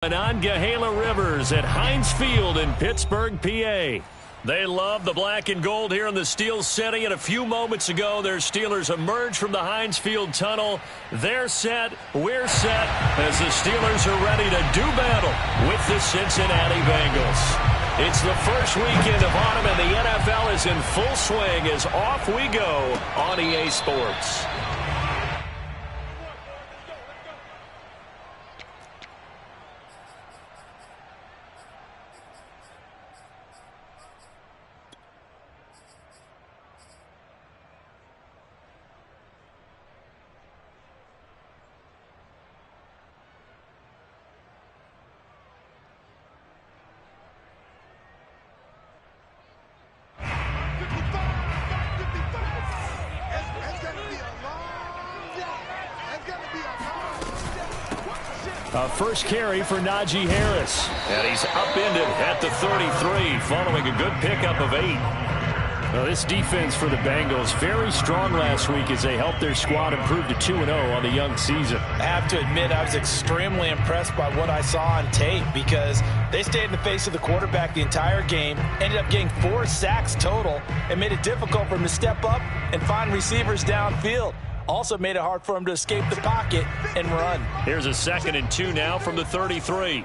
Monongahela Rivers at Heinz Field in Pittsburgh, PA. They love the black and gold here in the Steel City, and a few moments ago their Steelers emerged from the Heinz Field tunnel. They're set, we're set, as the Steelers are ready to do battle with the Cincinnati Bengals. It's the first weekend of autumn, and the NFL is in full swing as off we go on EA Sports. First carry for Najee Harris. And he's upended at the 33 following a good pickup of 8. Well, this defense for the Bengals very strong last week as they helped their squad improve to 2-0 on the young season. I have to admit I was extremely impressed by what I saw on tape because they stayed in the face of the quarterback the entire game, ended up getting 4 sacks total, and made it difficult for him to step up and find receivers downfield. Also made it hard for him to escape the pocket and run. Here's a 2nd and 2 now from the 33.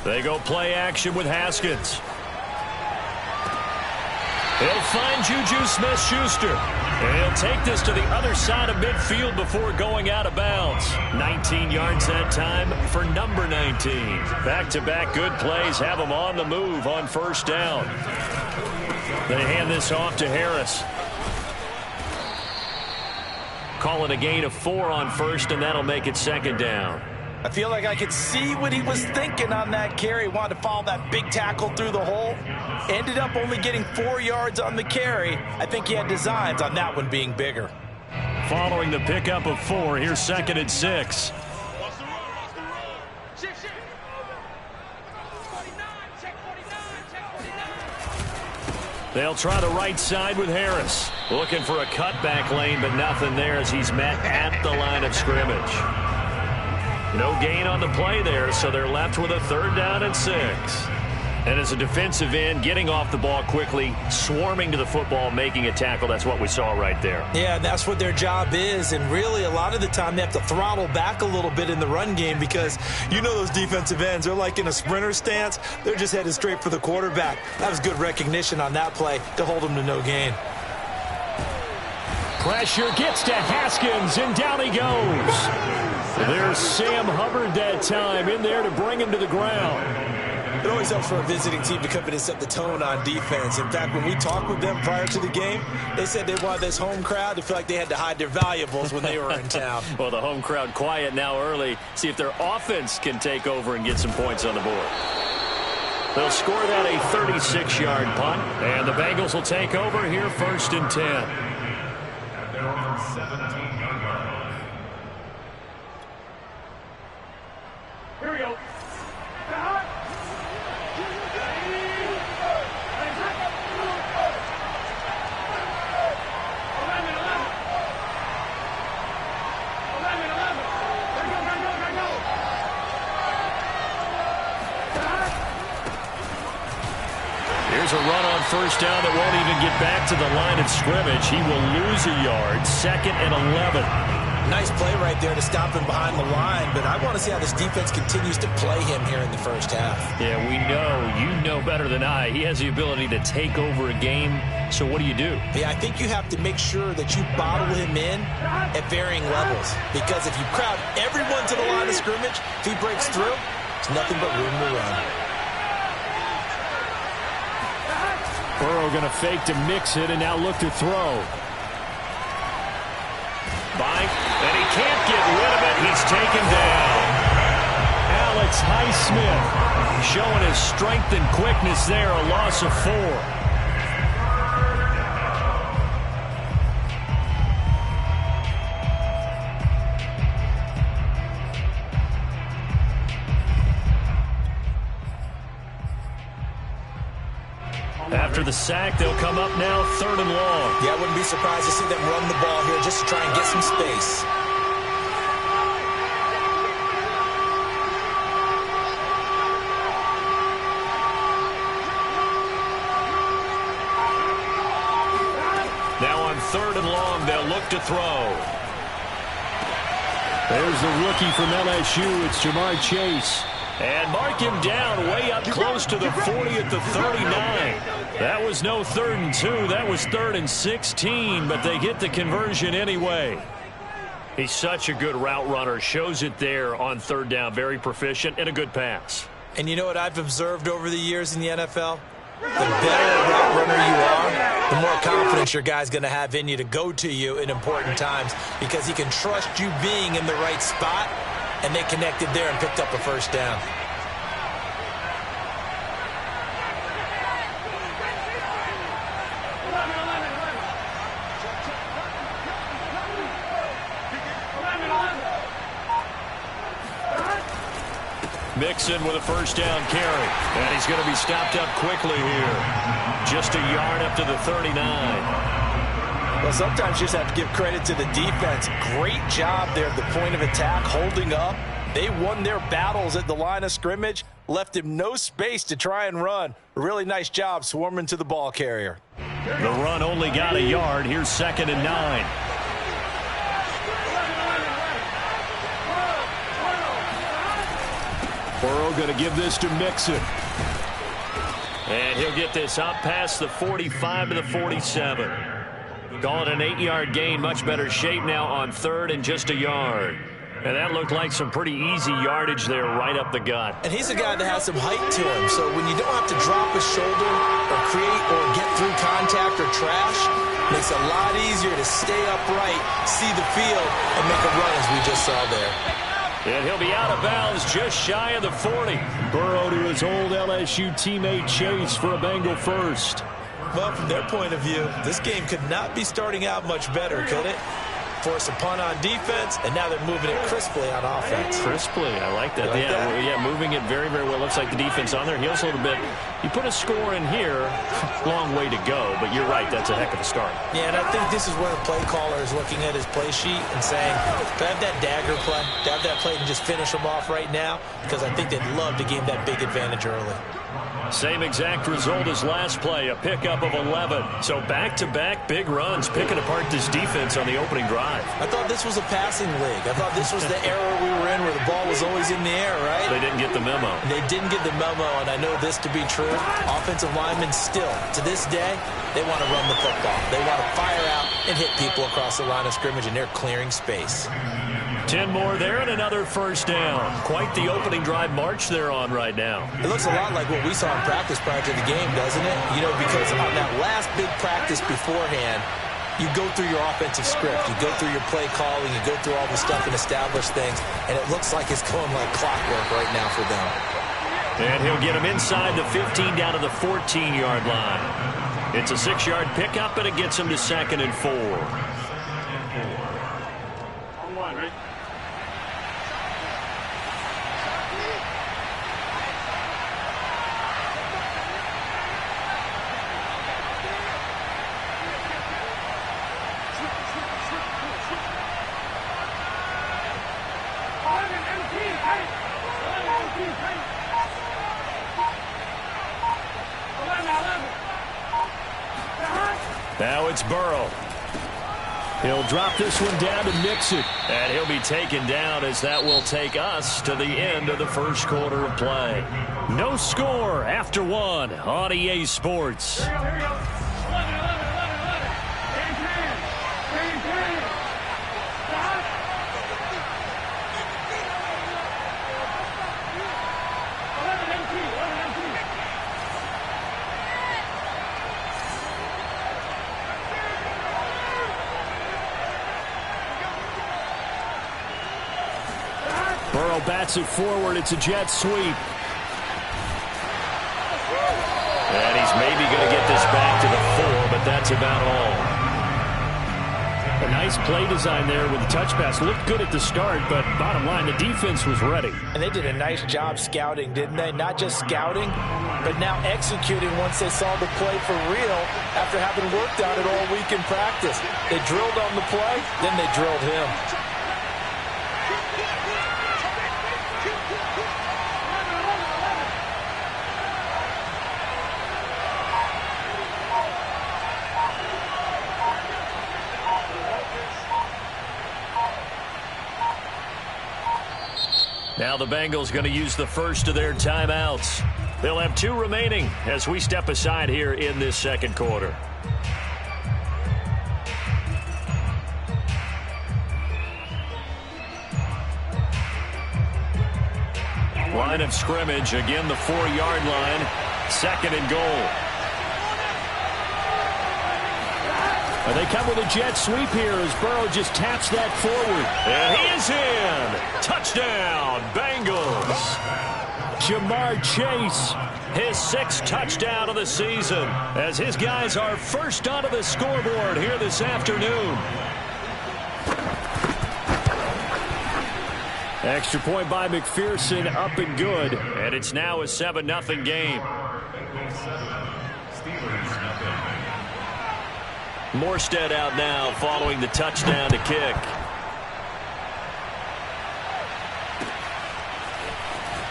They go play action with Haskins. He'll find Juju Smith-Schuster. And he'll take this to the other side of midfield before going out of bounds. 19 yards that time for number 19. Back-to-back good plays have him on the move on first down. They hand this off to Harris. Call it a gain of 4 on first, and that'll make it 2nd down. I feel like I could see what he was thinking on that carry. He wanted to follow that big tackle through the hole. Ended up only getting 4 yards on the carry. I think he had designs on that one being bigger. Following the pickup of 4, here's 2nd and 6. They'll try the right side with Harris. Looking for a cutback lane, but nothing there as he's met at the line of scrimmage. No gain on the play there, so they're left with a 3rd down and 6. And as a defensive end, getting off the ball quickly, swarming to the football, making a tackle, that's what we saw right there. Yeah, that's what their job is, and really a lot of the time they have to throttle back a little bit in the run game because you know those defensive ends, they're like in a sprinter stance. They're just headed straight for the quarterback. That was good recognition on that play to hold them to no gain. Pressure gets to Haskins, and down he goes. There's Sam Hubbard that time in there to bring him to the ground. It always helps for a visiting team to come in and set the tone on defense. In fact, when we talked with them prior to the game, they said they wanted this home crowd to feel like they had to hide their valuables when they were in town. Well, the home crowd quiet now early. See if their offense can take over and get some points on the board. They'll score that a 36-yard punt, and the Bengals will take over here 1st and 10. Here we go. Here's a run on first down that won't even get back to the line of scrimmage. He will lose a yard. 2nd and 11. Nice play right there to stop him behind the line, but I want to see how this defense continues to play him here in the first half. Yeah, we know. You know better than I. He has the ability to take over a game. So what do you do? Yeah, I think you have to make sure that you bottle him in at varying levels, because if you crowd everyone to the line of scrimmage, if he breaks through, it's nothing but room to run. Burrow going to fake to mix it and now look to throw. Bike, and he can't get rid of it. He's taken down. Alex Highsmith showing his strength and quickness there, a loss of 4. After After the sack, they'll come up now 3rd and long. Yeah, I wouldn't be surprised to see them run the ball here just to try and get some space. Now on 3rd and long, they'll look to throw. There's the rookie from LSU. It's Ja'Marr Chase. And mark him down way up close to the 40 at the 39. That was no 3rd and 2. That was 3rd and 16, but they get the conversion anyway. He's such a good route runner. Shows it there on 3rd down. Very proficient and a good pass. And you know what I've observed over the years in the NFL? The better route runner you are, the more confidence your guy's going to have in you to go to you in important times because he can trust you being in the right spot, and they connected there and picked up a 1st down. Mixon with a 1st down carry. And he's going to be stopped up quickly here. Just a yard up to the 39. Well, sometimes you just have to give credit to the defense. Great job there at the point of attack, holding up. They won their battles at the line of scrimmage, left him no space to try and run. A really nice job swarming to the ball carrier. The run only got a yard. Here's 2nd and 9. Burrow going to give this to Mixon. And he'll get this up past the 45 to the 47. Call it an 8-yard gain. Much better shape now on 3rd and just a yard. And that looked like some pretty easy yardage there right up the gut. And he's a guy that has some height to him. So when you don't have to drop a shoulder or create or get through contact or trash, it makes it a lot easier to stay upright, see the field, and make a run as we just saw there. And he'll be out of bounds just shy of the 40. Burrow to his old LSU teammate Chase for a Bengal 1st. Well, from their point of view, this game could not be starting out much better, could it? Force a punt on defense, and now they're moving it crisply on offense. Crisply, I like that. You like that? Yeah, moving it very, very well. Looks like the defense on their heels a little bit. You put a score in here, long way to go, but you're right, that's a heck of a start. Yeah, and I think this is where the play caller is looking at his play sheet and saying, do I have that dagger play? Do I have that play and just finish them off right now? Because I think they'd love to gain that big advantage early. Same exact result as last play, a pickup of 11. So back-to-back big runs, picking apart this defense on the opening drive. I thought this was a passing league. I thought this was the era we were in where the ball was always in the air, right? They didn't get the memo. They didn't get the memo, and I know this to be true. Offensive linemen still, to this day, they want to run the football. They want to fire out and hit people across the line of scrimmage, and they're clearing space. 10 more there and another 1st down. Quite the opening drive march they're on right now. It looks a lot like what we saw in practice prior to the game, doesn't it? You know, because on that last big practice beforehand, you go through your offensive script. You go through your play calling. You go through all the stuff and establish things. And it looks like it's going like clockwork right now for them. And he'll get him inside the 15 down to the 14-yard line. It's a 6-yard pickup, and it gets him to 2nd and 4. Now it's Burrow. He'll drop this one down to Mixon. And he'll be taken down as that will take us to the end of the 1st quarter of play. No score after 1 on EA Sports. Burrow bats it forward. It's a jet sweep. And he's maybe going to get this back to the 4, but that's about all. A nice play design there with the touch pass. Looked good at the start, but bottom line, the defense was ready. And they did a nice job scouting, didn't they? Not just scouting, but now executing once they saw the play for real after having worked on it all week in practice. They drilled on the play, then they drilled him. Now the Bengals going to use the first of their timeouts. They'll have 2 remaining as we step aside here in this second quarter. Line of scrimmage, again the 4-yard line. 2nd and goal. And they come with a jet sweep here as Burrow just taps that forward. And he is in. Touchdown, Bengals. Ja'Marr Chase. His 6th touchdown of the season as his guys are first onto the scoreboard here this afternoon. Extra point by McPherson, up and good. And it's now a 7-0 game. Morstead out now following the touchdown to kick.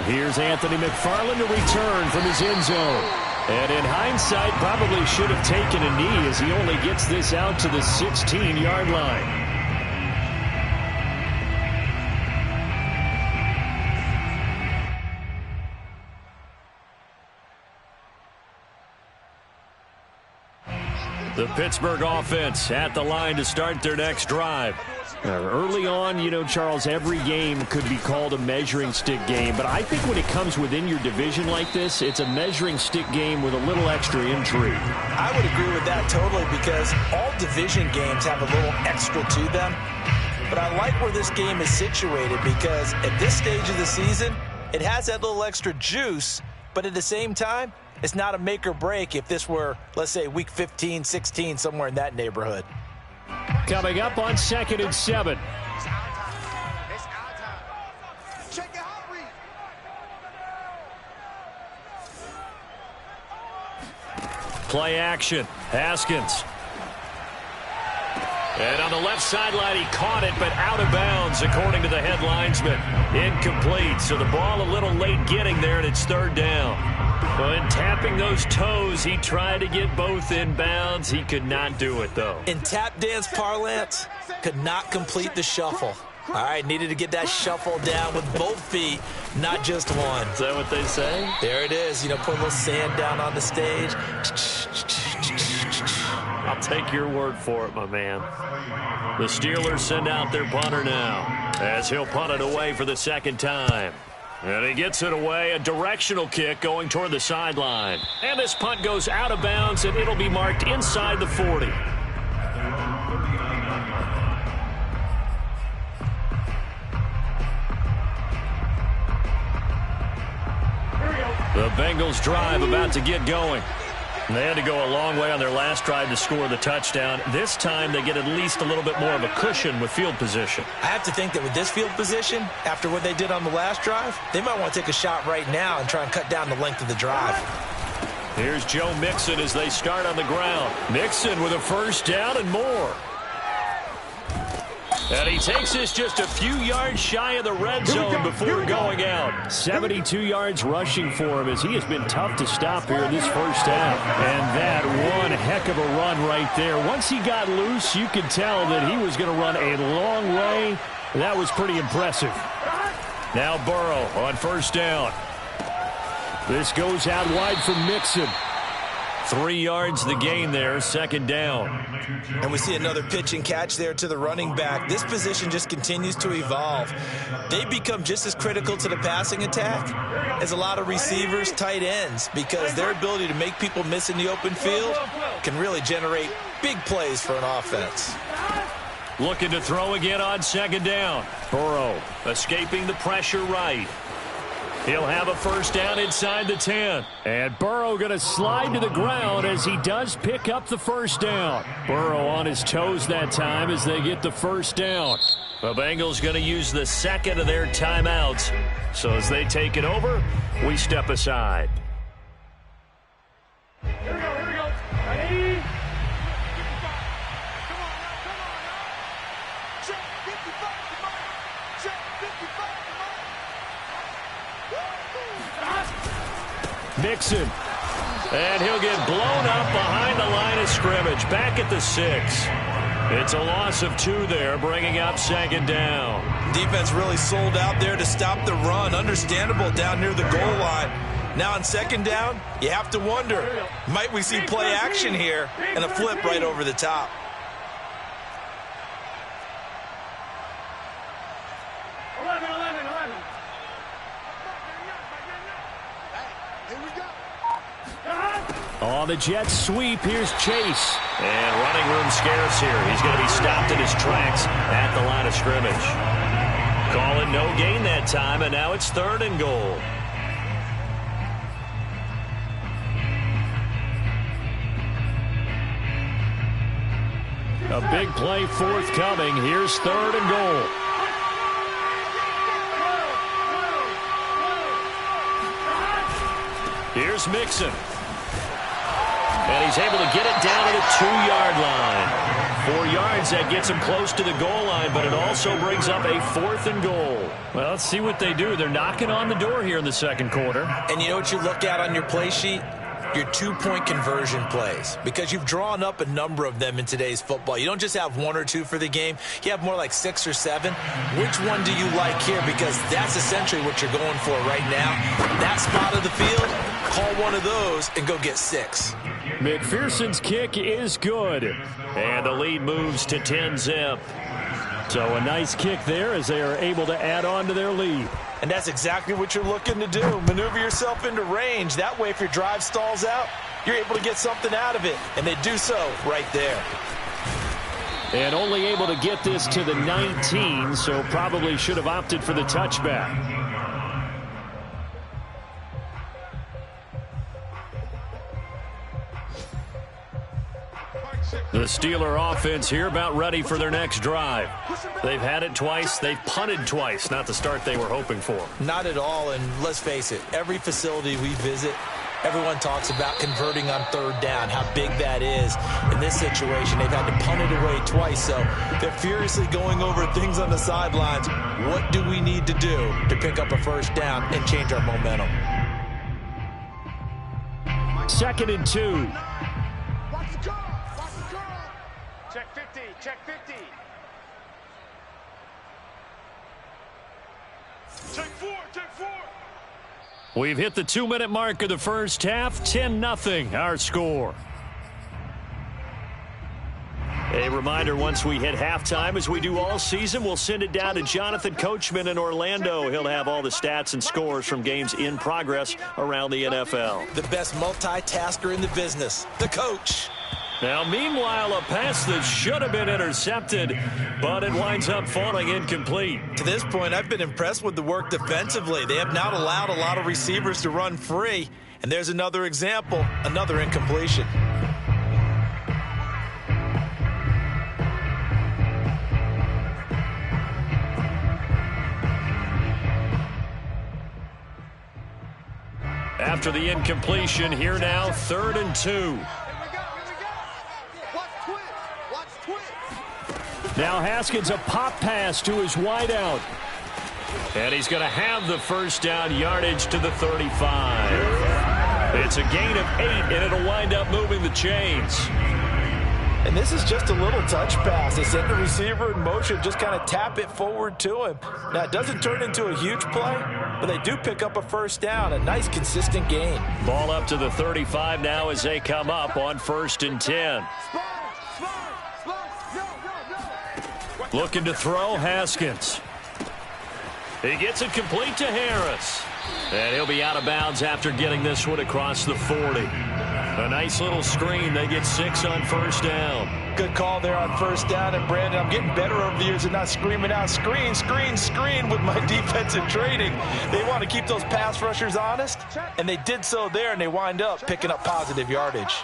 Here's Anthony McFarland to return from his end zone. And in hindsight, probably should have taken a knee as he only gets this out to the 16-yard line. The Pittsburgh offense at the line to start their next drive. Early on, you know, Charles, every game could be called a measuring stick game. But I think when it comes within your division like this, it's a measuring stick game with a little extra intrigue. I would agree with that totally because all division games have a little extra to them. But I like where this game is situated because at this stage of the season, it has that little extra juice. But at the same time, it's not a make or break if this were, let's say, week 15, 16, somewhere in that neighborhood. Coming up on 2nd and 7. Play action. Haskins. And on the left sideline, he caught it, but out of bounds, according to the head linesman. Incomplete, so the ball a little late getting there, and it's 3rd down. But tapping those toes, he tried to get both in bounds. He could not do it, though. In tap dance parlance, could not complete the shuffle. All right, needed to get that shuffle down with both feet, not just one. Is that what they say? There it is. You know, put a little sand down on the stage. I'll take your word for it, my man. The Steelers send out their punter now as he'll punt it away for the 2nd time. And he gets it away, a directional kick going toward the sideline. And this punt goes out of bounds, and it'll be marked inside the 40. The Bengals drive about to get going. They had to go a long way on their last drive to score the touchdown. This time they get at least a little bit more of a cushion with field position. I have to think that with this field position, after what they did on the last drive, they might want to take a shot right now and try and cut down the length of the drive. Here's Joe Mixon as they start on the ground. Mixon with a 1st down and more. And he takes this just a few yards shy of the red zone before going out. 72 yards rushing for him as he has been tough to stop here in this first half. And that one heck of a run right there. Once he got loose, you could tell that he was going to run a long way. That was pretty impressive. Now Burrow on 1st down. This goes out wide from Mixon. 3 yards the gain there, 2nd down. And we see another pitch and catch there to the running back. This position just continues to evolve. They become just as critical to the passing attack as a lot of receivers, tight ends, because their ability to make people miss in the open field can really generate big plays for an offense. Looking to throw again on 2nd down. Burrow escaping the pressure right. He'll have a first down inside the 10. And Burrow going to slide to the ground as he does pick up the first down. Burrow on his toes that time as they get the first down. The Bengals going to use the second of their timeouts. So as they take it over, we step aside. Here we go. Ready? Check 55, check 55. Mixon. And he'll get blown up behind the line of scrimmage. Back at the 6. It's a loss of 2 there, bringing up second down. Defense really sold out there to stop the run. Understandable down near the goal line. Now on second down, you have to wonder, might we see play action here and a flip right over the top? On the jet sweep, here's Chase. And running room scarce here. He's going to be stopped in his tracks at the line of scrimmage. Calling no gain that time, and now it's 3rd and goal. A big play forthcoming. Here's 3rd and goal. Here's Mixon. And he's able to get it down to the 2-yard line. 4 yards, that gets him close to the goal line, but it also brings up a 4th and goal. Well, let's see what they do. They're knocking on the door here in the second quarter. And you know what you look at on your play sheet? Your 2-point conversion plays, because you've drawn up a number of them in today's football. You don't just have 1 or 2 for the game. You have more like 6 or 7. Which one do you like here? Because that's essentially what you're going for right now. That spot of the field, call one of those and go get 6. McPherson's kick is good. And the lead moves to 10-zip. So a nice kick there as they are able to add on to their lead. And that's exactly what you're looking to do. Maneuver yourself into range. That way, if your drive stalls out, you're able to get something out of it. And they do so right there. And only able to get this to the 19, so probably should have opted for the touchback. The Steeler offense here about ready for their next drive. They've had it twice. They've punted twice. Not the start they were hoping for. Not at all, and let's face it, every facility we visit, everyone talks about converting on 3rd down, how big that is. In this situation, they've had to punt it away twice, so they're furiously going over things on the sidelines. What do we need to do to pick up a first down and change our momentum? 2nd and 2. Check 50, check 50. Check 4, check 4. We've hit the 2-minute mark of the first half. 10-0 our score. A reminder, once we hit halftime, as we do all season, we'll send it down to Jonathan Coachman in Orlando. He'll have all the stats and scores from games in progress around the NFL. The best multitasker in the business, the coach. Now, meanwhile, a pass that should have been intercepted, but it winds up falling incomplete. To this point, I've been impressed with the work defensively. They have not allowed a lot of receivers to run free. And there's another example, another incompletion. After the incompletion, here now, 3rd and 2. Now Haskins, a pop pass to his wideout. And he's going to have the first down, yardage to the 35. It's a gain of 8, and it'll wind up moving the chains. And this is just a little touch pass. They send the receiver in motion, just kind of tap it forward to him. Now, it doesn't turn into a huge play, but they do pick up a first down, a nice, consistent gain. Ball up to the 35 now as they come up on 1st and 10. Looking to throw, Haskins. He gets it complete to Harris. And he'll be out of bounds after getting this one across the 40. A nice little screen. They get 6 on first down. Good call there on first down. And, Brandon, I'm getting better over the years and not screaming out, screen, screen, screen with my defensive training. They want to keep those pass rushers honest, and they did so there, and they wind up picking up positive yardage.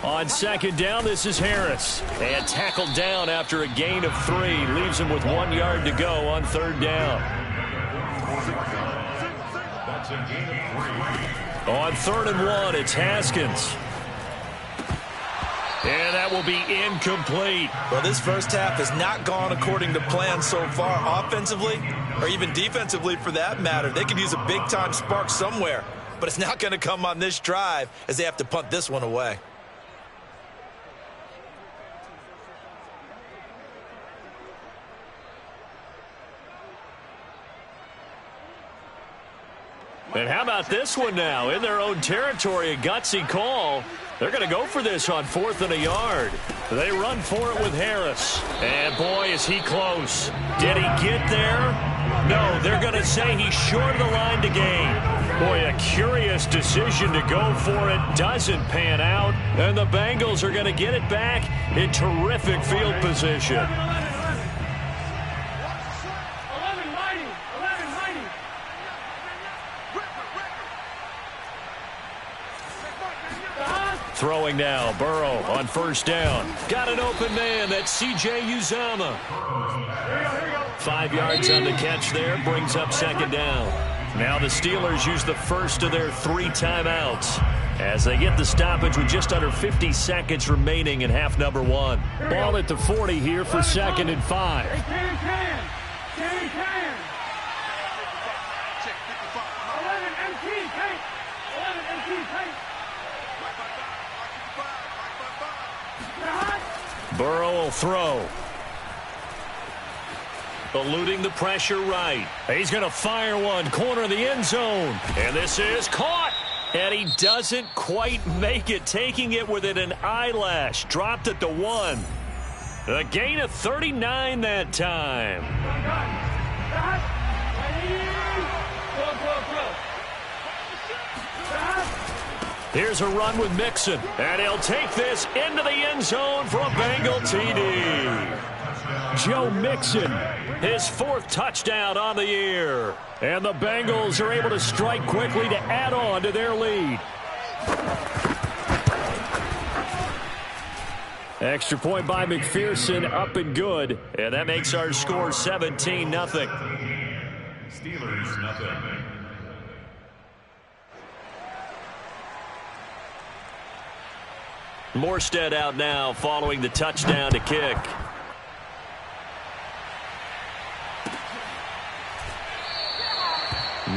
On second down, this is Harris. And tackled down after a gain of 3. Leaves him with 1 yard to go on third down. On 3rd and 1, it's Haskins. And that will be incomplete. Well, this first half has not gone according to plan so far offensively, or even defensively for that matter. They could use a big-time spark somewhere, but it's not going to come on this drive as they have to punt this one away. And how about this one now? In their own territory, a gutsy call. They're going to go for this on 4th and a yard. They run for it with Harris. And, boy, is he close. Did he get there? No, they're going to say he's short of the line to gain. Boy, a curious decision to go for it. Doesn't pan out. And the Bengals are going to get it back in terrific field position. Throwing now, Burrow on first down. Got an open man, that's C.J. Uzomah. 5 yards on the catch there, brings up second down. Now the Steelers use the first of their 3 timeouts as they get the stoppage with just under 50 seconds remaining in half number 1. Ball at the 40 here for 2nd and 5. Burrow will throw. Eluding the pressure right. He's going to fire one. Corner of the end zone. And this is caught. And he doesn't quite make it. Taking it within an eyelash. Dropped at the 1. A gain of 39 that time. Here's a run with Mixon. And he'll take this into the end zone for a Bengal TD. Joe Mixon, his 4th touchdown on the year. And the Bengals are able to strike quickly to add on to their lead. Extra point by McPherson, up and good. And that makes our score 17-0. Steelers, nothing. Morstead out now following the touchdown to kick.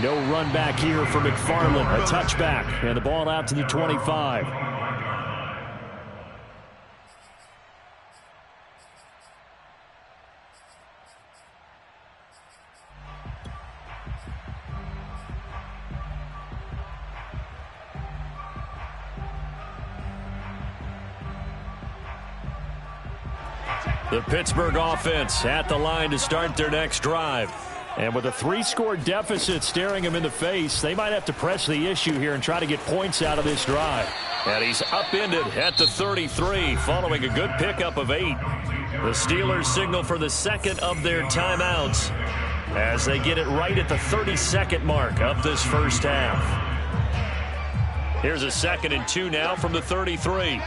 No run back here for McFarland. A touchback. And the ball out to the 25. The Pittsburgh offense at the line to start their next drive. And with a 3-score deficit staring him in the face, they might have to press the issue here and try to get points out of this drive. And he's upended at the 33 following a good pickup of 8. The Steelers signal for the 2nd of their timeouts as they get it right at the 32nd mark of this first half. Here's a 2nd and 2 now from the 33.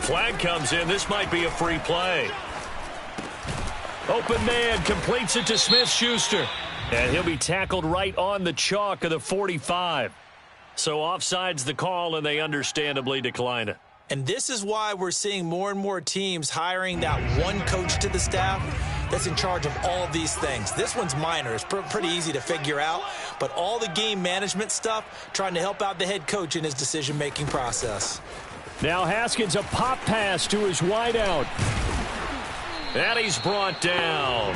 Flag comes in. This might be a free play. Open man completes it to Smith-Schuster. And he'll be tackled right on the chalk of the 45. So offside's the call, and they understandably decline it. And this is why we're seeing more and more teams hiring that one coach to the staff that's in charge of all of these things. This one's minor. It's pretty easy to figure out. But all the game management stuff, trying to help out the head coach in his decision-making process. Now Haskins, a pop pass to his wideout. And he's brought down.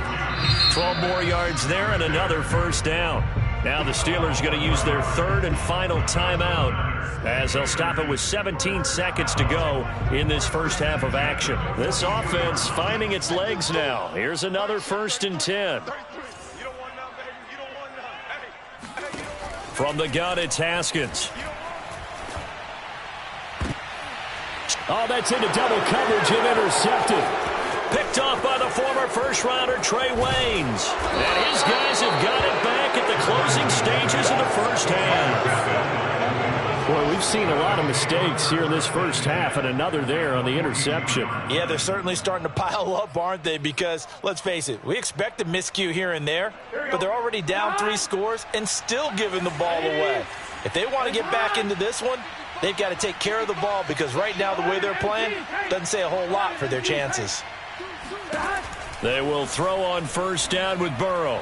12 more yards there and another first down. Now the Steelers going to use their third and final timeout as they'll stop it with 17 seconds to go in this first half of action. This offense finding its legs now. Here's another 1st and 10. From the gun, it's Haskins. Oh, that's into double coverage and intercepted. Picked off by the former first-rounder Trey Waynes. And his guys have got it back at the closing stages of the first half. Boy, we've seen a lot of mistakes here in this first half, and another there on the interception. Yeah, they're certainly starting to pile up, aren't they? Because, let's face it, we expect a miscue here and there, but they're already down 3 scores and still giving the ball away. If they want to get back into this one, they've got to take care of the ball because right now the way they're playing doesn't say a whole lot for their chances. They will throw on first down with Burrow.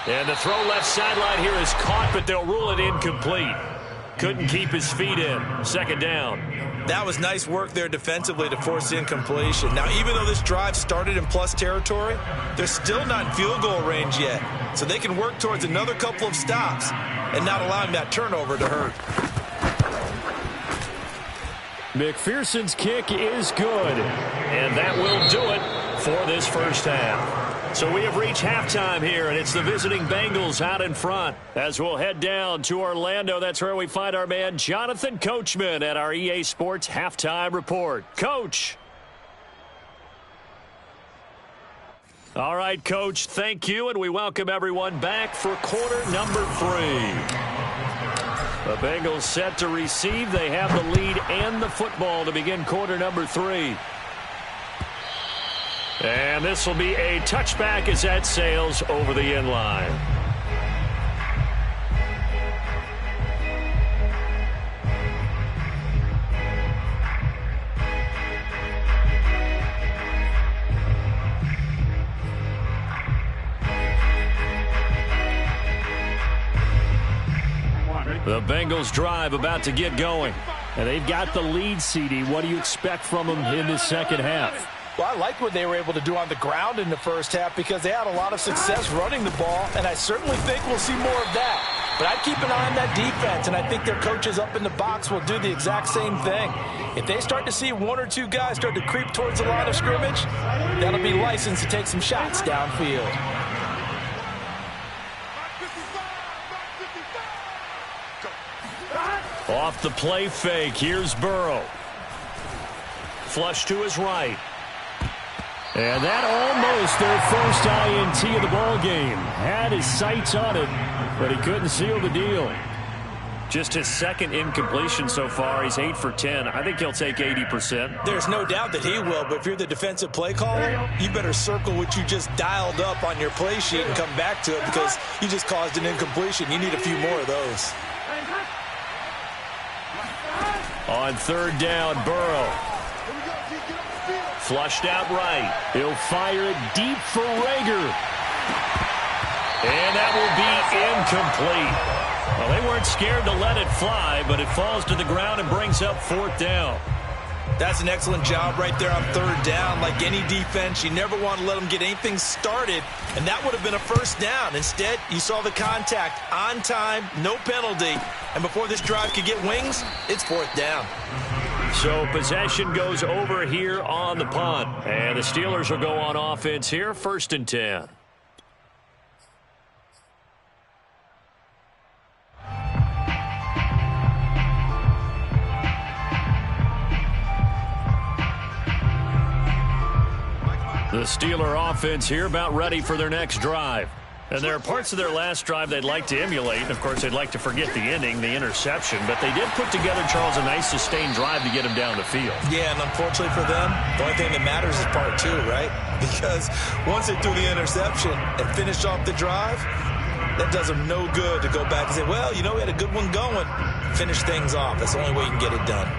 And the throw left sideline here is caught, but they'll rule it incomplete. Couldn't keep his feet in. 2nd down. That was nice work there defensively to force incompletion. Now, even though this drive started in plus territory, they're still not in field goal range yet. So they can work towards another couple of stops and not allowing that turnover to hurt. McPherson's kick is good. And that will do it for this first half. So we have reached halftime here, and it's the visiting Bengals out in front. As we'll head down to Orlando, that's where we find our man Jonathan Coachman at our EA Sports Halftime Report. Coach. All right, Coach, thank you, and we welcome everyone back for quarter number 3. The Bengals set to receive. They have the lead and the football to begin quarter number 3. And this will be a touchback as that sails over the end line. The Bengals drive about to get going. And they've got the lead, CD. What do you expect from them in this second half? Well, I like what they were able to do on the ground in the first half because they had a lot of success running the ball, and I certainly think we'll see more of that. But I'd keep an eye on that defense, and I think their coaches up in the box will do the exact same thing. If they start to see 1 or 2 guys start to creep towards the line of scrimmage, that'll be licensed to take some shots downfield. Off the play fake, here's Burrow. Flush to his right. And that almost their first INT of the ball game. Had his sights on it, but he couldn't seal the deal. Just his 2nd incompletion so far. He's 8 for 10. I think he'll take 80%. There's no doubt that he will, but if you're the defensive play caller, you better circle what you just dialed up on your play sheet and come back to it because you just caused an incompletion. You need a few more of those. On 3rd down, Burrow. Flushed out right. He'll fire it deep for Rager. And that will be incomplete. Well, they weren't scared to let it fly, but it falls to the ground and brings up 4th down. That's an excellent job right there on 3rd down. Like any defense, you never want to let them get anything started, and that would have been a 1st down. Instead, you saw the contact on time, no penalty, and before this drive could get wings, it's 4th down. So possession goes over here on the punt, and the Steelers will go on offense here, 1st and 10. The Steeler offense here about ready for their next drive. And there are parts of their last drive they'd like to emulate. Of course, they'd like to forget the ending, the interception. But they did put together, Charles, a nice sustained drive to get him down the field. Yeah, and unfortunately for them, the only thing that matters is part 2, right? Because once they threw the interception and finished off the drive, that does them no good to go back and say, well, you know, we had a good one going. Finish things off. That's the only way you can get it done.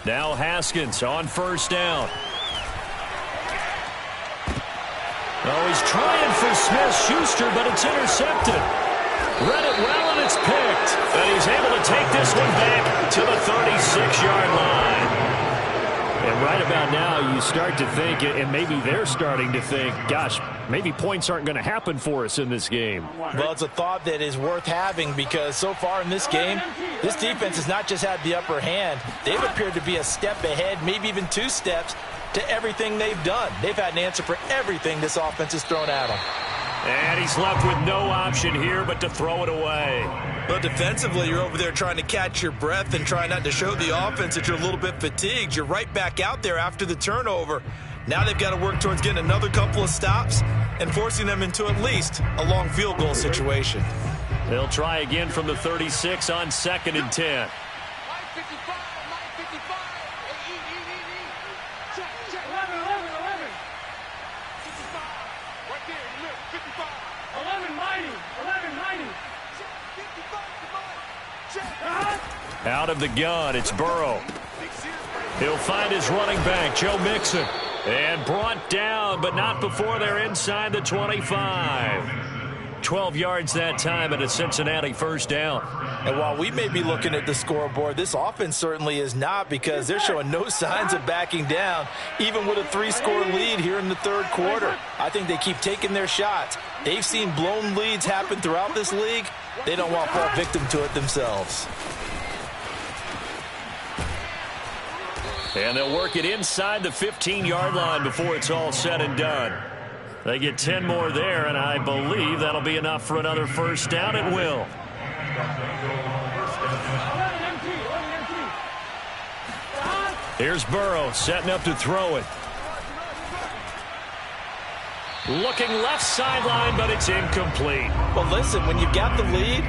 Now Haskins on 1st down. Oh, he's trying for Smith-Schuster, but it's intercepted. Read it well, and it's picked. And he's able to take this one back to the 36-yard line. And right about now, you start to think, and maybe they're starting to think, gosh, maybe points aren't going to happen for us in this game. Well, it's a thought that is worth having because so far in this game, this defense has not just had the upper hand. They've appeared to be a step ahead, maybe even 2 steps to everything they've done. They've had an answer for everything this offense has thrown at them. And he's left with no option here but to throw it away. But defensively, you're over there trying to catch your breath and trying not to show the offense that you're a little bit fatigued. You're right back out there after the turnover. Now they've got to work towards getting another couple of stops and forcing them into at least a long field goal situation. They'll try again from the 36 on 2nd and 10. Out of the gun, it's Burrow. He'll find his running back, Joe Mixon. And brought down, but not before they're inside the 25. 12 yards that time and a Cincinnati first down. And while we may be looking at the scoreboard, this offense certainly is not because they're showing no signs of backing down, even with a 3-score lead here in the third quarter. I think they keep taking their shots. They've seen blown leads happen throughout this league. They don't want to fall victim to it themselves. And they'll work it inside the 15-yard line before it's all said and done. They get 10 more there, and I believe that'll be enough for another first down. It will. Here's Burrow setting up to throw it. Looking left sideline, but it's incomplete. Well, listen, when you've got the lead,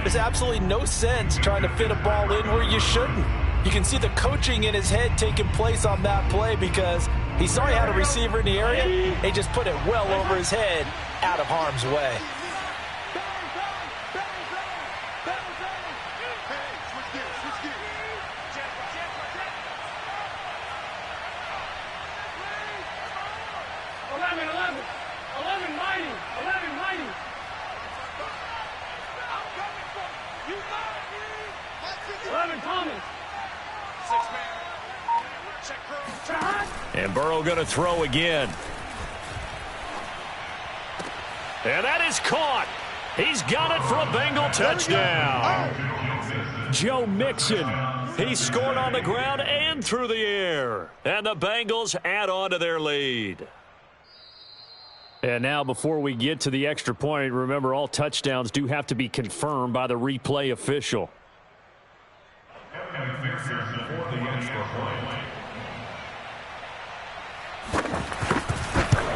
there's absolutely no sense trying to fit a ball in where you shouldn't. You can see the coaching in his head taking place on that play because he saw he had a receiver in the area. He just put it well over his head, out of harm's way. And Burrow going to throw again. And that is caught. He's got it for a Bengal touchdown. Joe Mixon. He scored on the ground and through the air. And the Bengals add on to their lead. And now before we get to the extra point, remember all touchdowns do have to be confirmed by the replay official.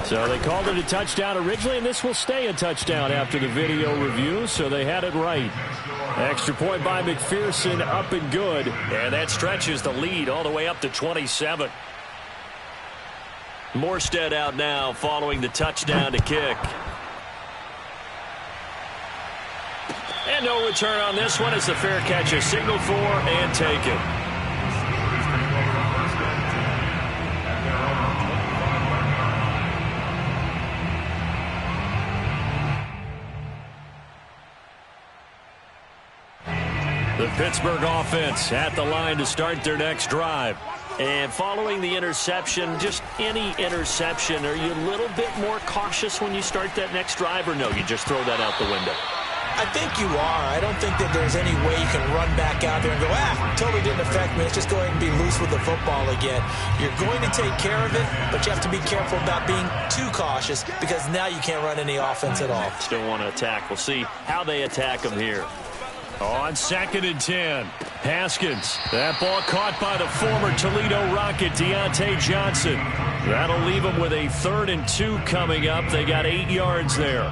So they called it a touchdown originally, and this will stay a touchdown after the video review, so they had it right. Extra point by McPherson, up and good. And that stretches the lead all the way up to 27. Morstead out now following the touchdown to kick. And no return on this one as the fair catch is signaled for and taken. The Pittsburgh offense at the line to start their next drive. And following the interception, just any interception, are you a little bit more cautious when you start that next drive, or no, you just throw that out the window? I think you are. I don't think that there's any way you can run back out there and go, totally didn't affect me. Let's just go ahead and be loose with the football again. You're going to take care of it, but you have to be careful about being too cautious because now you can't run any offense at all. Still want to attack. We'll see how they attack them here. On 2nd and 10, Haskins. That ball caught by the former Toledo Rocket, Deontay Johnson. That'll leave them with a 3rd and 2 coming up. They got 8 yards there.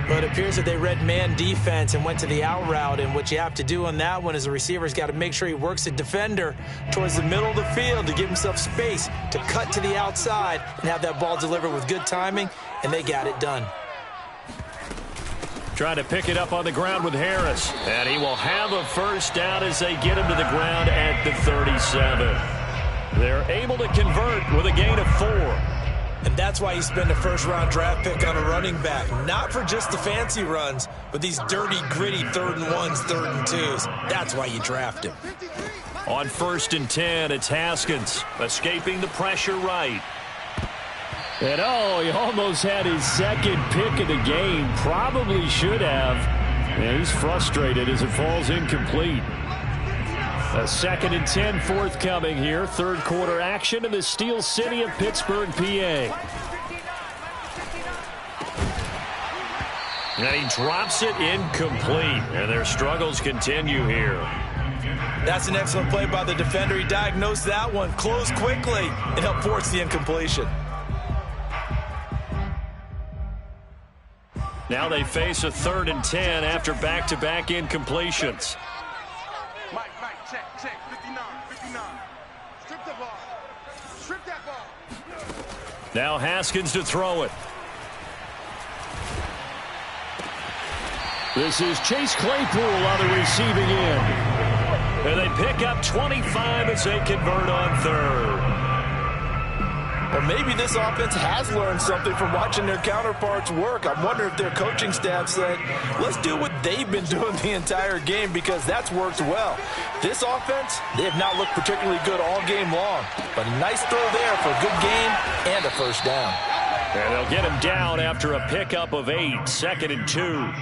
But it appears that they read man defense and went to the out route, and what you have to do on that one is the receiver's got to make sure he works the defender towards the middle of the field to give himself space to cut to the outside and have that ball delivered with good timing, and they got it done. Trying to pick it up on the ground with Harris. And he will have a first down as they get him to the ground at the 37. They're able to convert with a gain of 4. And that's why you spend a first-round draft pick on a running back. Not for just the fancy runs, but these dirty, gritty 3rd and 1s, 3rd and 2s. That's why you draft him. On 1st and 10, it's Haskins escaping the pressure right. And he almost had his second pick of the game. Probably should have. And he's frustrated as it falls incomplete. A 2nd and 10 forthcoming here. 3rd quarter action in the Steel City of Pittsburgh, PA. And he drops it incomplete. And their struggles continue here. That's an excellent play by the defender. He diagnosed that one, closed quickly, and helped force the incompletion. Now they face a 3rd and 10 after back-to-back incompletions. Mike, check, 59. Strip the ball. Strip that ball. Now Haskins to throw it. This is Chase Claypool on the receiving end. And they pick up 25 as they convert on 3rd. Or maybe this offense has learned something from watching their counterparts work. I'm wondering if their coaching staff said, let's do what they've been doing the entire game, because that's worked well. This offense, they have not looked particularly good all game long. But a nice throw there for a good game and a first down. And they'll get him down after a pickup of 8, 2nd and 2.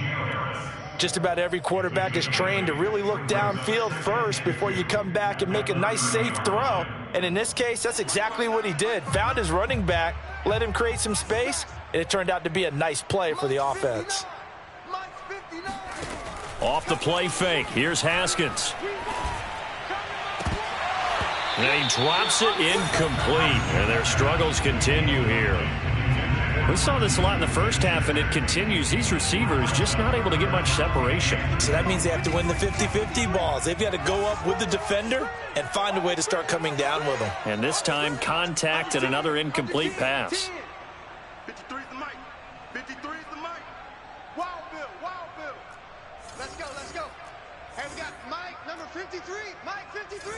Just about every quarterback is trained to really look downfield first before you come back and make a nice, safe throw. And in this case, that's exactly what he did. Found his running back, let him create some space, and it turned out to be a nice play for the offense. Off the play fake, here's Haskins. And he drops it incomplete. And their struggles continue here. We saw this a lot in the first half, and it continues. These receivers just not able to get much separation. So that means they have to win the 50-50 balls. They've got to go up with the defender and find a way to start coming down with them. And this time, contact and another incomplete pass. 53 is the mic. 53 is the mic. Wild Bill. Let's go. Hey, we got Mike, number 53. Mike, 53.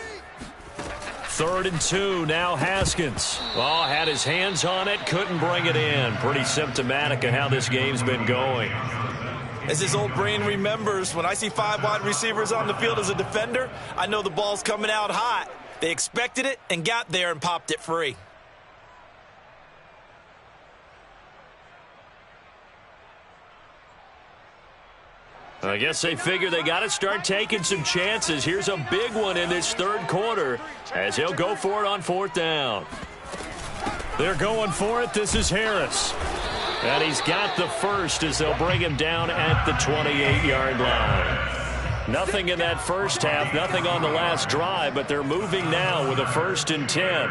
3rd and 2, now Haskins. Had his hands on it, couldn't bring it in. Pretty symptomatic of how this game's been going. As his old brain remembers, when I see 5 wide receivers on the field as a defender, I know the ball's coming out hot. They expected it and got there and popped it free. I guess they figure they got to start taking some chances. Here's a big one in this 3rd quarter as he'll go for it on 4th down. They're going for it. This is Harris. And he's got the first as they'll bring him down at the 28-yard line. Nothing in that first half, nothing on the last drive, but they're moving now with a 1st and 10.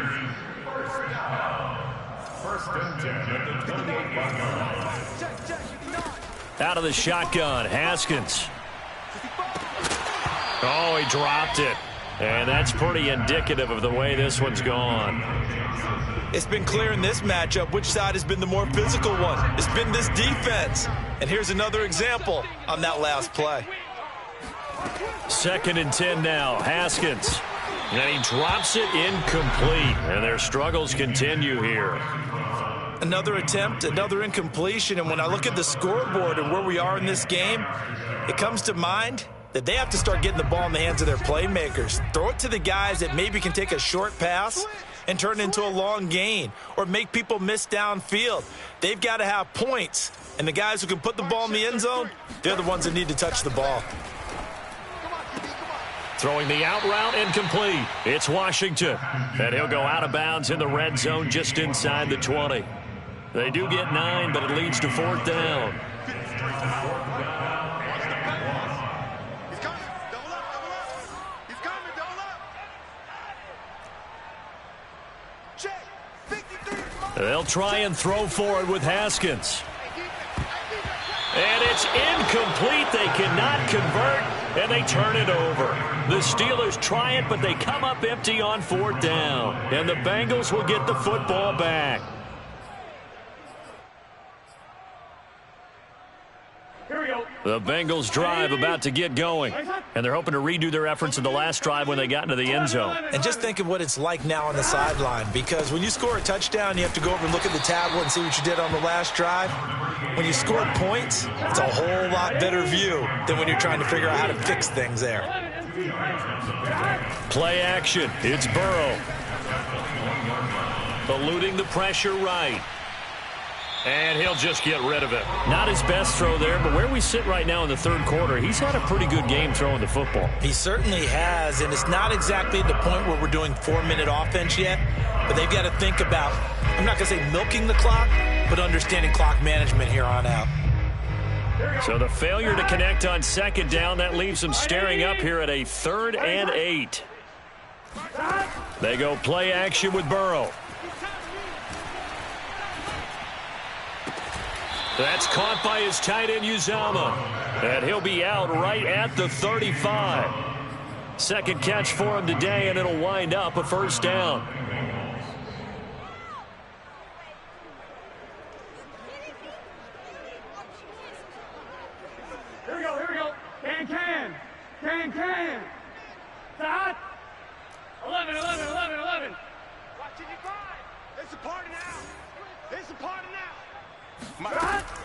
Out of the shotgun, Haskins. He dropped it. And that's pretty indicative of the way this one's gone. It's been clear in this matchup which side has been the more physical one. It's been this defense. And here's another example on that last play. 2nd and 10 now, Haskins. And he drops it incomplete. And their struggles continue here. Another attempt, another incompletion, and when I look at the scoreboard and where we are in this game, it comes to mind that they have to start getting the ball in the hands of their playmakers. Throw it to the guys that maybe can take a short pass and turn it into a long gain or make people miss downfield. They've got to have points, and the guys who can put the ball in the end zone, they're the ones that need to touch the ball. Throwing the out route incomplete. It's Washington, and he'll go out of bounds in the red zone just inside the 20. They do get 9, but it leads to 4th down. He's coming. Double up. He's coming. Double up. Check. 53. They'll try and throw forward with Haskins. And it's incomplete. They cannot convert, and they turn it over. The Steelers try it, but they come up empty on 4th down. And the Bengals will get the football back. The Bengals drive about to get going. And they're hoping to redo their efforts in the last drive when they got into the end zone. And just think of what it's like now on the sideline, because when you score a touchdown, you have to go over and look at the tablet and see what you did on the last drive. When you score points, it's a whole lot better view than when you're trying to figure out how to fix things there. Play action. It's Burrow. Eluding the pressure right. And he'll just get rid of it. Not his best throw there, but where we sit right now in the third quarter, he's had a pretty good game throwing the football. He certainly has, and it's not exactly at the point where we're doing 4-minute offense yet, but they've got to think about, I'm not going to say milking the clock, but understanding clock management here on out. So the failure to connect on second down, that leaves them staring up here at a 3rd and 8. They go play action with Burrow. That's caught by his tight end, Uzomah. And he'll be out right at the 35. Second catch for him today, and it'll wind up a first down. Here we go. Can. Stop. 11. Watching you five. It's a party now. It's a party now.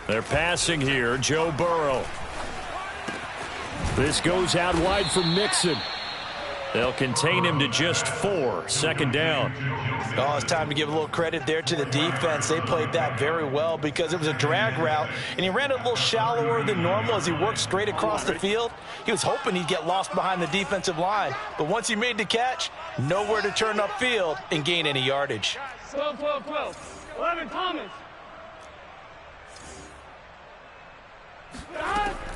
They're passing here, Joe Burrow. This goes out wide for Mixon. They'll contain him to just 4. Second down. Oh, it's time to give a little credit there to the defense. They played that very well because it was a drag route, and he ran a little shallower than normal as he worked straight across the field. He was hoping he'd get lost behind the defensive line, but once he made the catch, nowhere to turn upfield and gain any yardage. 12. 11, Thomas.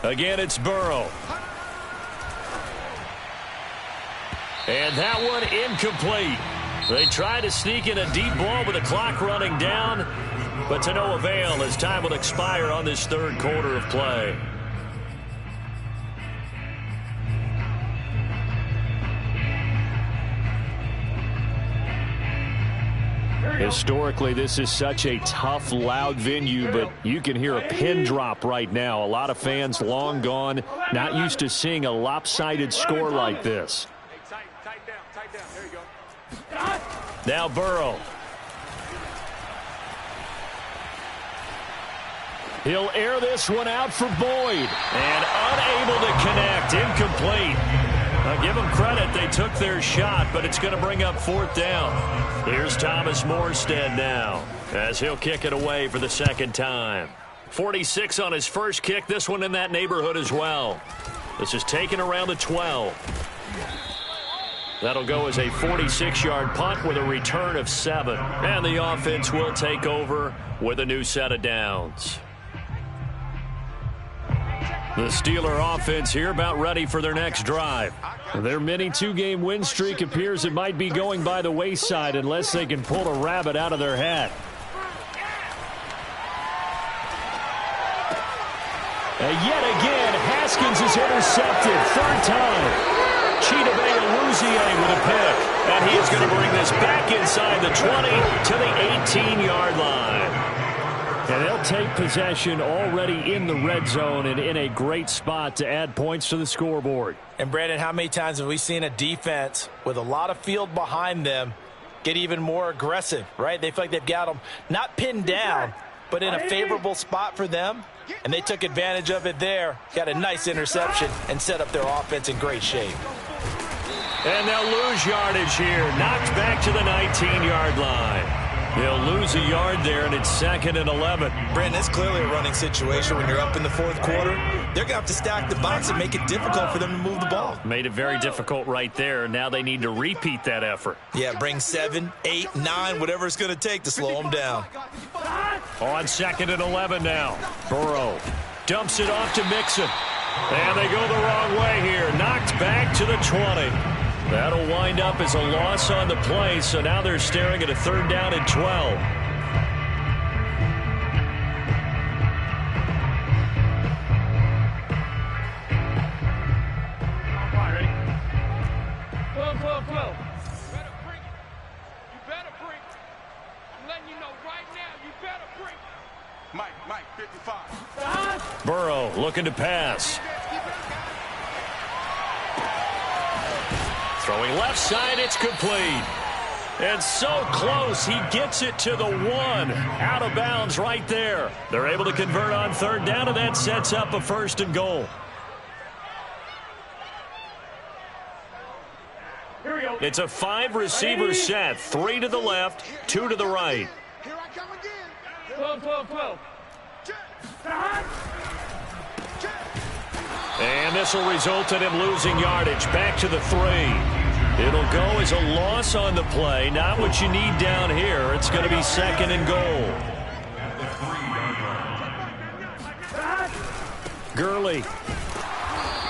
Again, it's Burrow. And that one incomplete. They try to sneak in a deep ball with the clock running down, but to no avail as time will expire on this third quarter of play. Historically, this is such a tough, loud venue, but you can hear a pin drop right now. A lot of fans long gone, not used to seeing a lopsided score like this. Tight down. There you go. Now Burrow. He'll air this one out for Boyd. And unable to connect. Incomplete. Now give them credit. They took their shot, but it's going to bring up 4th down. Here's Thomas Morstead now as he'll kick it away for the second time. 46 on his first kick. This one in that neighborhood as well. This is taken around the 12. That'll go as a 46-yard punt with a return of 7. And the offense will take over with a new set of downs. The Steeler offense here about ready for their next drive. Their mini 2-game win streak appears it might be going by the wayside unless they can pull a rabbit out of their hat. And yet again, Haskins is intercepted. 3rd time. Chidobe Awuzie with a pick. And he is going to bring this back inside the 20 to the 18-yard line. And they'll take possession already in the red zone and in a great spot to add points to the scoreboard. And, Brandon, how many times have we seen a defense with a lot of field behind them get even more aggressive, right? They feel like they've got them not pinned down, but in a favorable spot for them. And they took advantage of it there, got a nice interception, and set up their offense in great shape. And they'll lose yardage here. Knocked back to the 19-yard line. They'll lose a yard there, and it's 2nd and 11. Brandon, it's clearly a running situation when you're up in the 4th quarter. They're going to have to stack the box and make it difficult for them to move the ball. Made it very difficult right there. Now they need to repeat that effort. Yeah, bring 7, 8, 9, whatever it's going to take to slow them down. On 2nd and 11 now. Burrow dumps it off to Mixon. And they go the wrong way here. Knocked back to the 20. That'll wind up as a loss on the play, so now they're staring at a 3rd down and 12. All right, ready? 12. You better bring it. I'm letting you know right now, you better bring it. Mike, 55. Burrow looking to pass. Throwing left side, it's complete. And so close, he gets it to the 1. Out of bounds right there. They're able to convert on third down, and that sets up a 1st and goal. Here we go. It's a 5-receiver set. 3 to the left, 2 to the right. Here I come again. 12, 12, 12. Check. And this will result in him losing yardage. Back to the 3. It'll go as a loss on the play. Not what you need down here. It's going to be 2nd and goal. Gurley.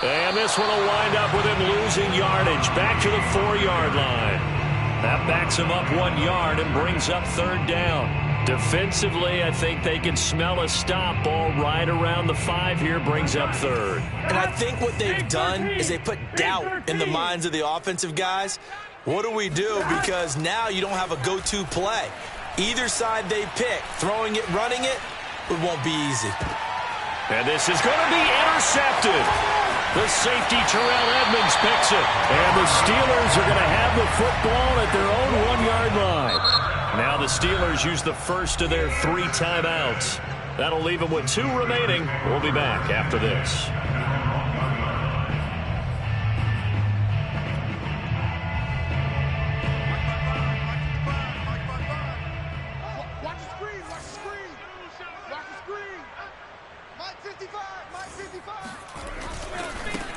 And this one will wind up with him losing yardage. Back to the 4-yard line. That backs him up 1 yard and brings up 3rd down. Defensively, I think they can smell a stop. Ball right around the 5 here, brings up 3rd. And I think what they've done is they put doubt in the minds of the offensive guys. What do we do? Because now you don't have a go-to play. Either side they pick, throwing it, running it, it won't be easy. And this is going to be intercepted. The safety, Terrell Edmonds, picks it. And the Steelers are going to have the football at their own 1-yard line. Now the Steelers use the first of their 3 timeouts. That'll leave them with 2 remaining. We'll be back after this. Watch the screen, watch the screen. Watch the screen. Mike 55, Mike 55.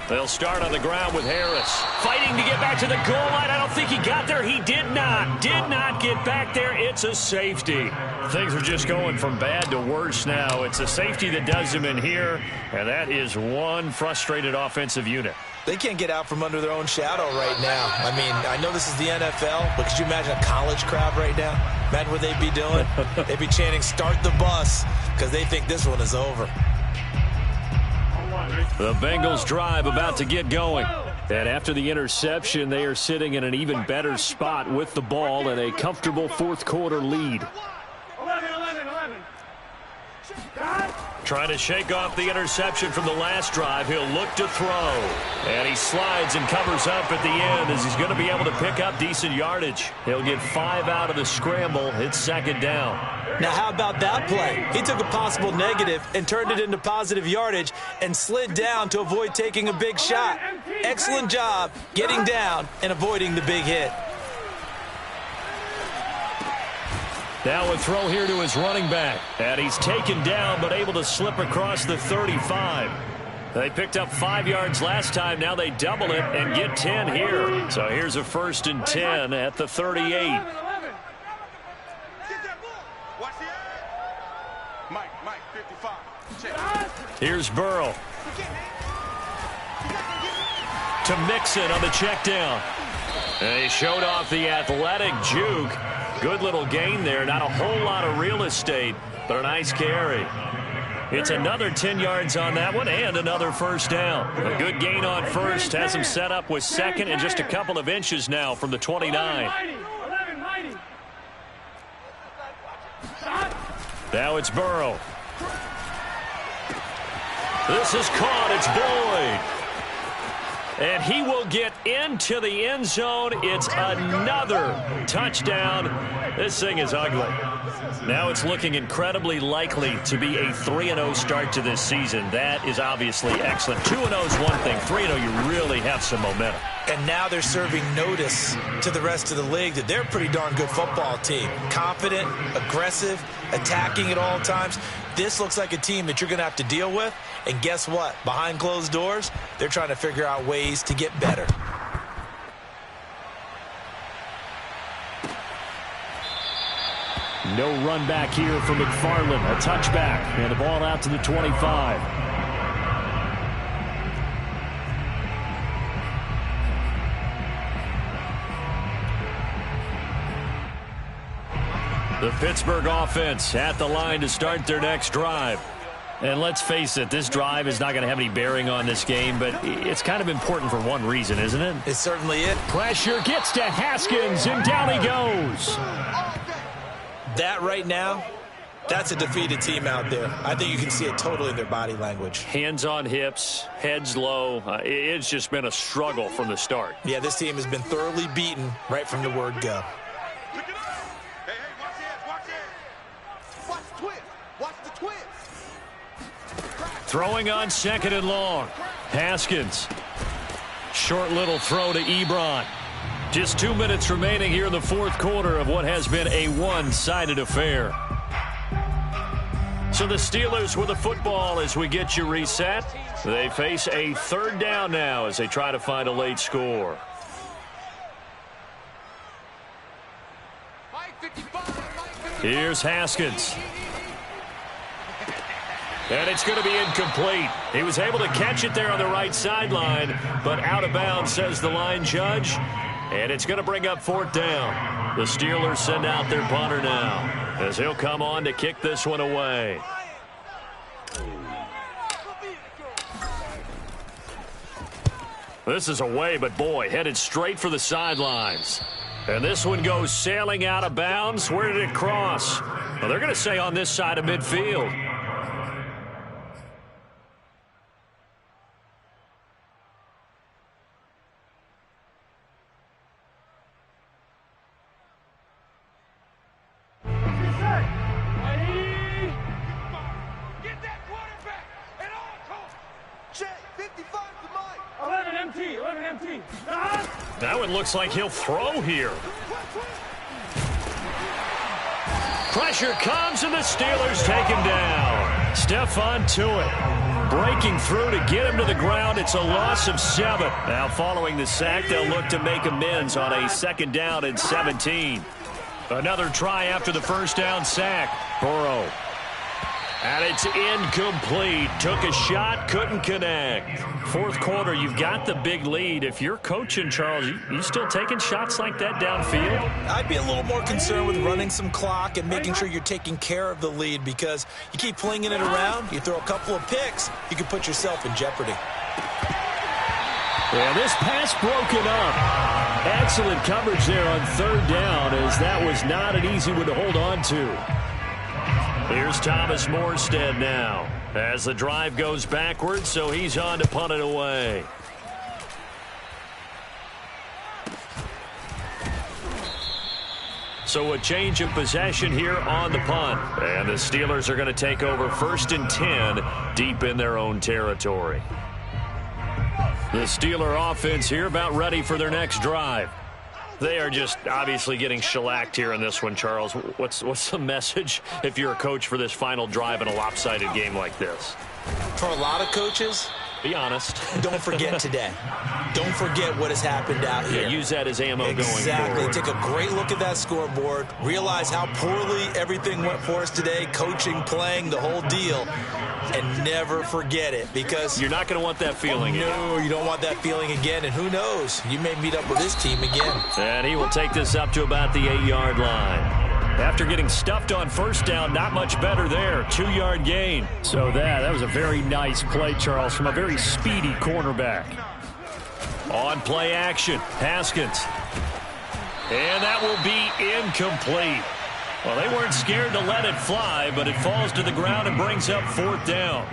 They'll start on the ground with Harris. Fighting to get back to the goal line. I don't think he got there. He did not. Did not get back there. It's a safety. Things are just going from bad to worse now. It's a safety that does him in here, and that is one frustrated offensive unit. They can't get out from under their own shadow right now. I mean, I know this is the NFL, but could you imagine a college crowd right now? Imagine what they'd be doing. They'd be chanting, "Start the bus," because they think this one is over. The Bengals drive about to get going. And after the interception, they are sitting in an even better spot with the ball and a comfortable 4th quarter lead. 11, 11, 11. Trying to shake off the interception from the last drive. He'll look to throw. And he slides and covers up at the end as he's going to be able to pick up decent yardage. He'll get 5 out of the scramble. It's 2nd down. Now, how about that play? He took a possible negative and turned it into positive yardage and slid down to avoid taking a big shot. Excellent job getting down and avoiding the big hit. Now a throw here to his running back. And he's taken down but able to slip across the 35. They picked up 5 yards last time. Now they double it and get 10 here. So here's a 1st and 10 at the 38. Mike 55. Check. Here's Burrow. To Mixon on the check down. And he showed off the athletic juke. Good little gain there. Not a whole lot of real estate, but a nice carry. It's another 10 yards on that one and another 1st down. A good gain on 1st. Has him set up with 2nd and just a couple of inches now from the 29. Now it's Burrow. This is caught. It's Boyd. And he will get into the end zone. It's another touchdown. This thing is ugly. Now it's looking incredibly likely to be a 3-0 start to this season. That is obviously excellent. 2-0 is one thing. 3-0, you really have some momentum. And now they're serving notice to the rest of the league that they're a pretty darn good football team. Confident, aggressive, attacking at all times. This looks like a team that you're going to have to deal with. And guess what? Behind closed doors, they're trying to figure out ways to get better. No run back here for McFarland. A touchback. And the ball out to the 25. The Pittsburgh offense at the line to start their next drive. And let's face it, this drive is not going to have any bearing on this game, but it's kind of important for one reason, isn't it? It certainly is. Pressure gets to Haskins, and down he goes. That right now That's a defeated team out there. I think you can see it totally in their body language. Hands on hips, heads low. It's just been a struggle from the start. Yeah, this team has been thoroughly beaten right from the word go. Pick it up. Hey, watch this, watch this. Watch the twist. Watch the twist. Throwing on 2nd and long. Haskins. Short little throw to Ebron. Just 2 minutes remaining here in the 4th quarter of what has been a one-sided affair. So the Steelers with the football as we get you reset. They face a 3rd down now as they try to find a late score. Here's Haskins. And it's going to be incomplete. He was able to catch it there on the right sideline, but out of bounds, says the line judge. And it's going to bring up 4th down. The Steelers send out their punter now as he'll come on to kick this one away. This is away, but boy, headed straight for the sidelines. And this one goes sailing out of bounds. Where did it cross? Well, they're going to say on this side of midfield. That one looks like he'll throw here. Pressure comes and the Steelers take him down. Stephon Tuitt breaking through to get him to the ground. It's a loss of 7. Now following the sack, they'll look to make amends on a 2nd down and 17. Another try after the 1st down sack. Burrow. And it's incomplete. Took a shot, couldn't connect. 4th quarter, you've got the big lead. If you're coaching, Charles, you still taking shots like that downfield? I'd be a little more concerned with running some clock and making sure you're taking care of the lead, because you keep flinging it around, you throw a couple of picks, you can put yourself in jeopardy. Well, this pass broken up. Excellent coverage there on 3rd down, as that was not an easy one to hold on to. Here's Thomas Morstead now as the drive goes backwards, so he's on to punt it away. So a change of possession here on the punt. And the Steelers are going to take over 1st and 10 deep in their own territory. The Steeler offense here about ready for their next drive. They are just obviously getting shellacked here in this one, Charles. What's the message if you're a coach for this final drive in a lopsided game like this? For a lot of coaches, be honest. Don't forget today. Don't forget what has happened out here. Yeah, use that as ammo going forward. Exactly. Take a great look at that scoreboard. Realize how poorly everything went for us today. Coaching, playing, the whole deal. And never forget it, because you're not going to want that feeling again. No, you don't want that feeling again. And who knows? You may meet up with this team again. And he will take this up to about the 8-yard line. After getting stuffed on 1st down, not much better there. 2-yard gain. So that was a very nice play, Charles, from a very speedy cornerback. On play action, Haskins. And that will be incomplete. Well, they weren't scared to let it fly, but it falls to the ground and brings up 4th down.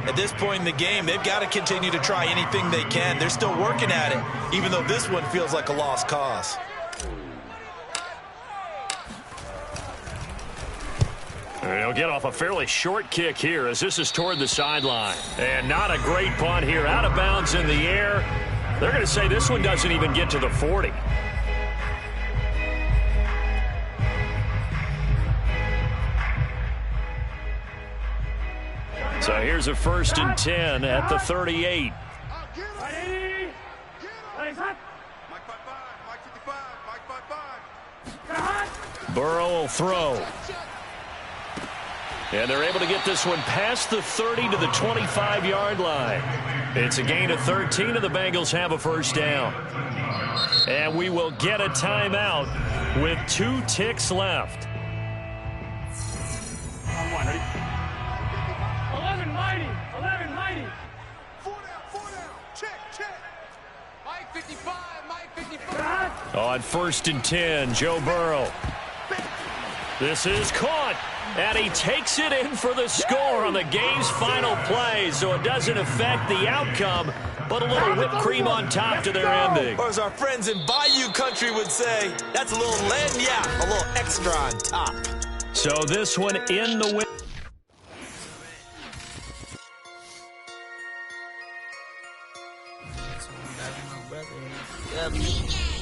At this point in the game, they've got to continue to try anything they can. They're still working at it, even though this one feels like a lost cause. They'll get off a fairly short kick here as this is toward the sideline. And not a great punt here. Out of bounds in the air. They're going to say this one doesn't even get to the 40. So here's a 1st and 10 at the 38. Burrow will throw. And they're able to get this one past the 30 to the 25-yard line. It's a gain of 13, and the Bengals have a 1st down. And we will get a timeout with 2 ticks left. 11-90. 4 down. Check. Mike 55. On 1st and 10, Joe Burrow. This is caught, and he takes it in for the score on the game's final play, so it doesn't affect the outcome, but a little whipped cream on top to their ending. Or as our friends in Bayou Country would say, that's a little lagniappe, a little extra on top. So this one in the win. Yep.